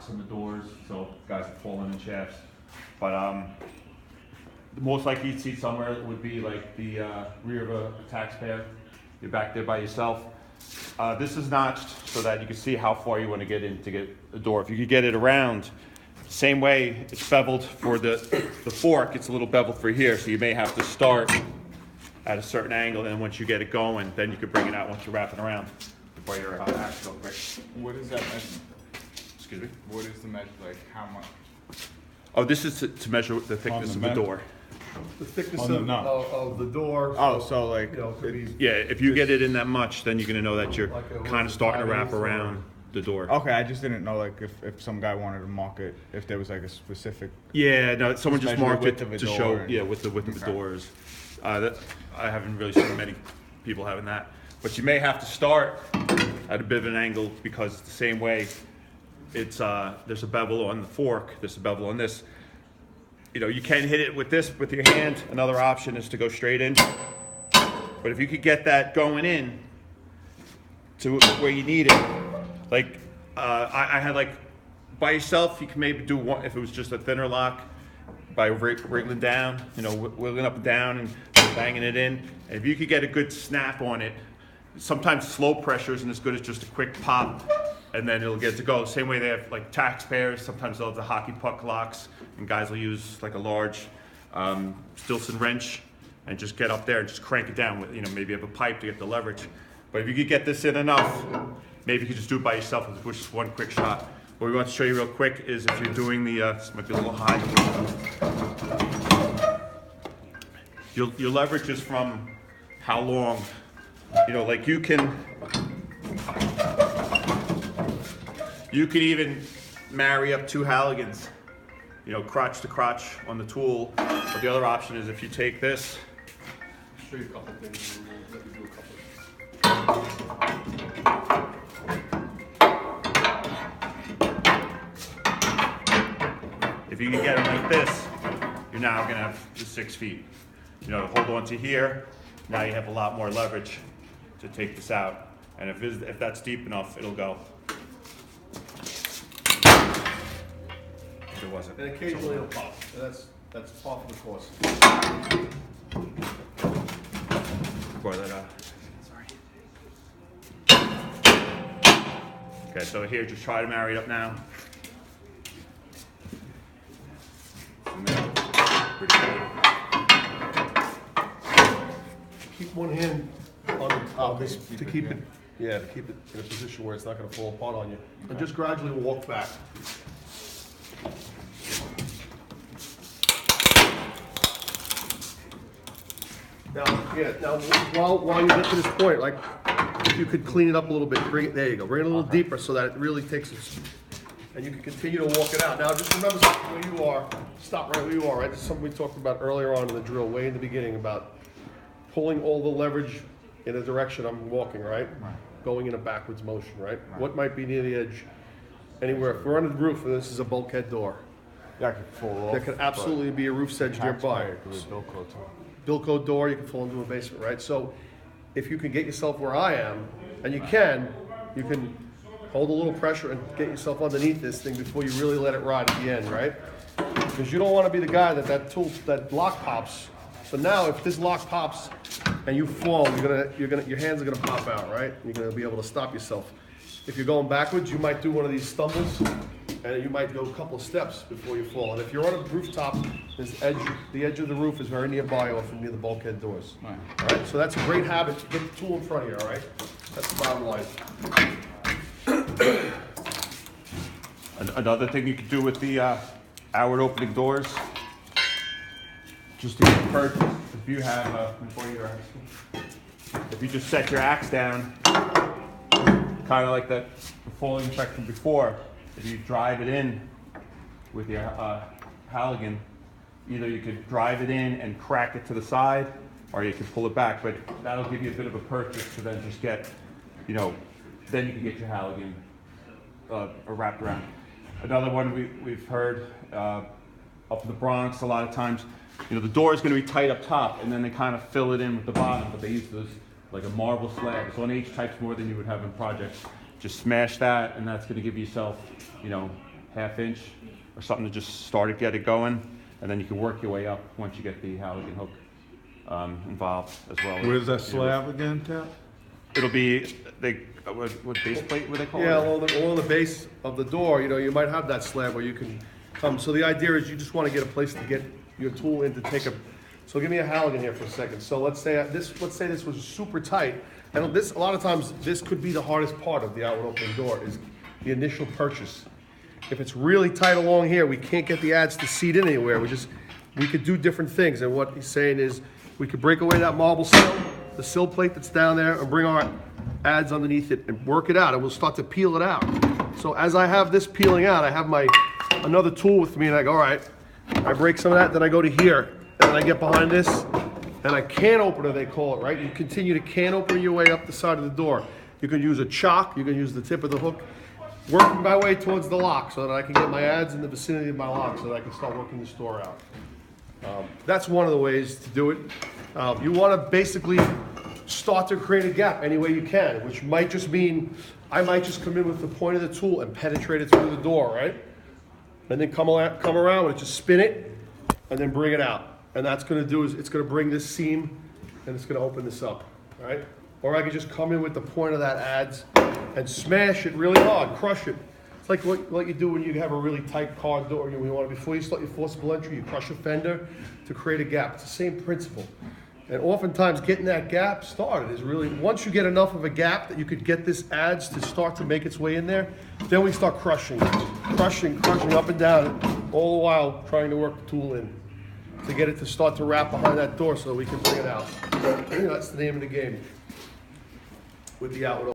locks on the doors, so guys are falling in shafts. But the most likely you'd see somewhere would be like the rear of a taxpayer. You're back there by yourself. This is notched so that you can see how far you want to get in to get the door. If you could get it around, same way it's beveled for the fork, it's a little beveled for here, so you may have to start at a certain angle, and once you get it going, then you can bring it out once you're wrapping around before your axe goes quick. What is that measurement? Excuse me? What is the measure, like how much? Oh, this is to measure the thickness of the door. The thickness On the of, nut. of the door. Oh, so like, You know, it could be, Yeah, if you get it in that much, then you're gonna know that you're Like a kind of starting to wrap 5/8 or- around the door. okay, I just didn't know like if some guy wanted to mark it, if there was like a specific. Yeah, no, someone just Just measure marked the it width of a to door show, and- yeah, with the width of the Okay. doors. I haven't really seen many people having that. But you may have to start at a bit of an angle because it's the same way. It's, there's a bevel on the fork, there's a bevel on this. You know, you can hit it with this, with your hand. Another option is to go straight in. But if you could get that going in to where you need it, like, I had like, by yourself, you can maybe do one, if it was just a thinner lock, by wriggling down, you know, wiggling up and down and banging it in. And if you could get a good snap on it, sometimes slow pressure isn't as good as just a quick pop, and then it'll get to go. Same way they have like taxpayers, sometimes they'll have the hockey puck locks, and guys will use like a large Stilson wrench and just get up there and just crank it down with, you know, maybe you have a pipe to get the leverage. But if you could get this in enough, maybe you could just do it by yourself with just one quick shot. What we want to show you real quick is if you're doing the, this might be a little high. Your leverage is from how long, you know, like you can even marry up two Halligans, you know, crotch to crotch on the tool. But the other option is if you take this, show you a couple things. Let me do a couple. if you can get it like this, you're now gonna have the 6 feet. You know, hold on to here, now you have a lot more leverage to take this out. And if that's deep enough, it'll go. If it wasn't. And occasionally it'll pop. That's part of the course. Pour that out. Okay, so here, just try to marry it up now. Pretty good. Keep one hand on this to keep it, yeah, to keep it in a position where it's not going to fall apart on you. And just gradually walk back. Now while you get to this point, like, if you could clean it up a little bit, there you go, bring it a little deeper so that it really takes its, and you can continue to walk it out. Now just remember where you are, stop right where you are, right? This is something we talked about earlier on in the drill, way in the beginning, about pulling all the leverage in the direction I'm walking, right? Going in a backwards motion, right? What might be near the edge? Anywhere. If we're on the roof and this is a bulkhead door, That could fall off. there could absolutely be a roof edge nearby. Bilco door, you can fall into a basement, right? So if you can get yourself where I am, and you can hold a little pressure and get yourself underneath this thing before you really let it ride at the end, right? Because you don't want to be the guy that lock pops. So now if this lock pops and you fall, your hands are gonna pop out, right? You're gonna be able to stop yourself. If you're going backwards, you might do one of these stumbles, and you might go a couple of steps before you fall. And if you're on a rooftop, the edge of the roof is very nearby, or from near the bulkhead doors. Right. All right, so that's a great habit to get the tool in front of you. All right, that's the bottom line. Another thing you could do with the outward opening doors, just to get purchase, if you have, before your axe, if you just set your axe down, kind of like that falling effect from before, if you drive it in with your Halligan, either you could drive it in and crack it to the side, or you can pull it back, but that'll give you a bit of a purchase to then just get, you know, then you can get your Halligan wrapped around. Another one we've heard up in the Bronx a lot of times, you know, the door is going to be tight up top, and then they kind of fill it in with the bottom, but they use those like a marble slab. It's 1/8 types more than you would have in projects. Just smash that, and that's going to give yourself, you know, 1/2 inch or something to just start it, get it going, and then you can work your way up once you get the Halligan hook involved as well. Where's that slab again, Ted? It'll be, what base plate would they call Yeah, it? along the base of the door, you know, you might have that slab where you can come. So the idea is you just want to get a place to get your tool in to take a. So give me a Halligan here for a second. So let's say this was super tight, and a lot of times this could be the hardest part of the outward opening door is the initial purchase. If it's really tight along here, we can't get the adze to seat in anywhere. We could do different things, and what he's saying is we could break away that marble sill, the sill plate that's down there, and bring our adze underneath it and work it out, and we'll start to peel it out. So as I have this peeling out, I have another tool with me, and I go, all right, I break some of that, then I go to here, and then I get behind this, and I can opener, they call it, right? You continue to can opener your way up the side of the door. You can use a chock, you can use the tip of the hook, working my way towards the lock so that I can get my adze in the vicinity of my lock so that I can start working this door out. That's one of the ways to do it. You want to basically start to create a gap any way you can, which might just mean I might just come in with the point of the tool and penetrate it through the door, right? And then come around with it, just spin it, and then bring it out. And that's going to do is it's going to bring this seam, and it's going to open this up, all right? Or I could just come in with the point of that adze and smash it really hard, crush it. It's like what you do when you have a really tight car door. You want to, before you start your forcible entry, you crush a fender to create a gap. It's the same principle. And oftentimes getting that gap started is really, once you get enough of a gap that you could get this adze to start to make its way in there, then we start crushing up and down, all the while trying to work the tool in to get it to start to wrap behind that door so we can bring it out. That's the name of the game with the outward